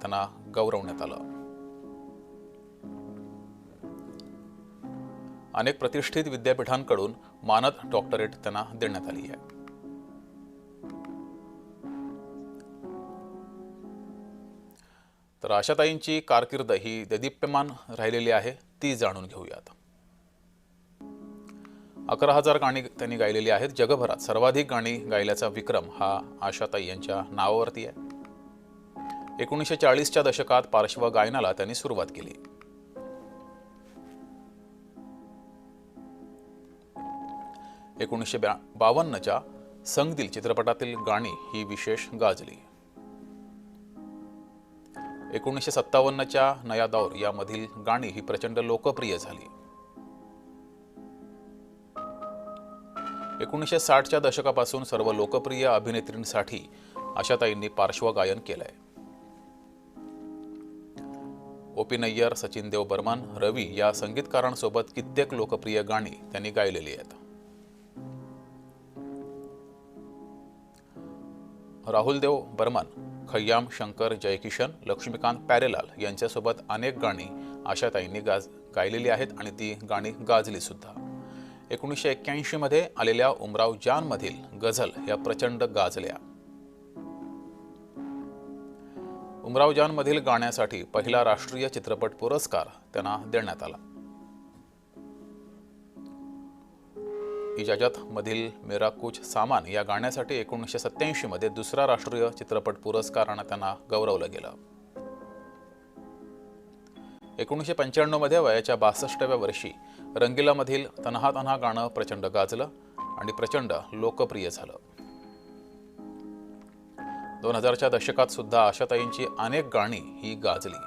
त्यांना गौरवण्यात आलं। अनेक प्रतिष्ठित विद्यापीठांकडून मानद डॉक्टरेट त्यांना देण्यात आली आहे। तर आशाताईंची कारकीर्द ही देदीप्यमान राहिलेली आहे, ती जाणून घेऊयात। 11,000 गाणी त्यांनी गायलेली आहेत। जगभरात सर्वाधिक गाणी गायल्याचा विक्रम हा आशाताई यांच्या नावावरती आहे। 1940च्या दशकात पार्श्वगायनाला त्यांनी सुरुवात केली। 1952च्या संग दिल चित्रपटातील गाणी ही विशेष गाजली। 1957च्या नया दौर यामधील गाणी ही प्रचंड लोकप्रिय झाली। 1960च्या दशकापासून सर्व लोकप्रिय अभिनेत्रींसाठी आशाताईंनी पार्श्वगायन केलंय। ओ.पी. नय्यर, सचिन देव बर्मन, रवी या संगीतकारांसोबत कित्येक लोकप्रिय गाणी त्यांनी गायलेली आहेत। राहुल देव बर्मन, खय्याम शंकर जयकिशन, लक्ष्मीकांत प्यारेलाल यांच्यासोबत अनेक गाणी आशाताईंनी गायलेली आहेत आणि ती गाणी गाजली सुद्धा। 1981 मध्ये आलेल्या उमराव जान मधील गझल या प्रचंड गाजल्या। उमराव जान मधील गाण्यासाठी पहिला राष्ट्रीय चित्रपट पुरस्कार त्यांना देण्यात आला। इजाजत मधील मेरा कुछ सामान या गाण्यासाठी 1987 मध्ये दुसरा राष्ट्रीय चित्रपट पुरस्काराने त्यांना गौरवलं गेलं। 1995 मध्ये वयाच्या 62व्या वर्षी रंगीला मधील तन्हा तन्हा गाणं प्रचंड गाजलं आणि प्रचंड लोकप्रिय झालं। 2000च्या दशकात सुद्धा आशाताईंची अनेक गाणी ही गाजली।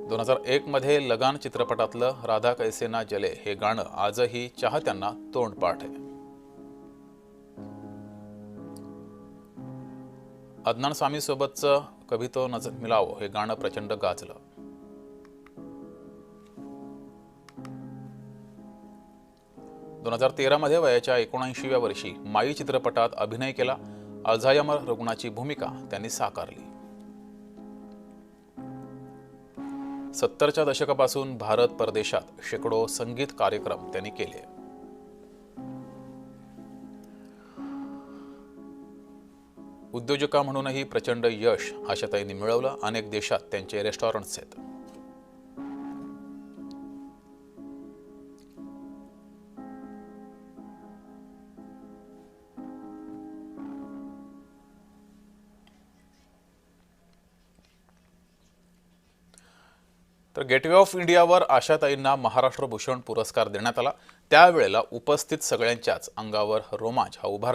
दोन 2001 मध्ये लगान चित्रपटातलं राधा कैसे ना जले हे गाणं आजही चाहत्यांना तोंडपाठ आहे। अदनान सामी सोबतचं कभी तो नजर मिलाओ हे गाणं प्रचंड गाजलं। दोन 2013 मध्ये वयाच्या 79व्या वर्षी माई चित्रपटात अभिनय केला। अल्झायमर रुग्णाची भूमिका त्यांनी साकारली। 70च्या दशकापासून भारत परदेशात शेकडो संगीत कार्यक्रम त्यांनी केले। उद्योजका म्हणूनही प्रचंड यश आशाताईंनी मिळवलं। अनेक देशात त्यांचे रेस्टॉरंट्स आहेत। तर गेटवे ऑफ इंडियावर आशाताईंना महाराष्ट्र भूषण पुरस्कार देण्यात आला। त्यावेळेला उपस्थित सगळ्यांच्याच अंगावर रोमांच हा उभा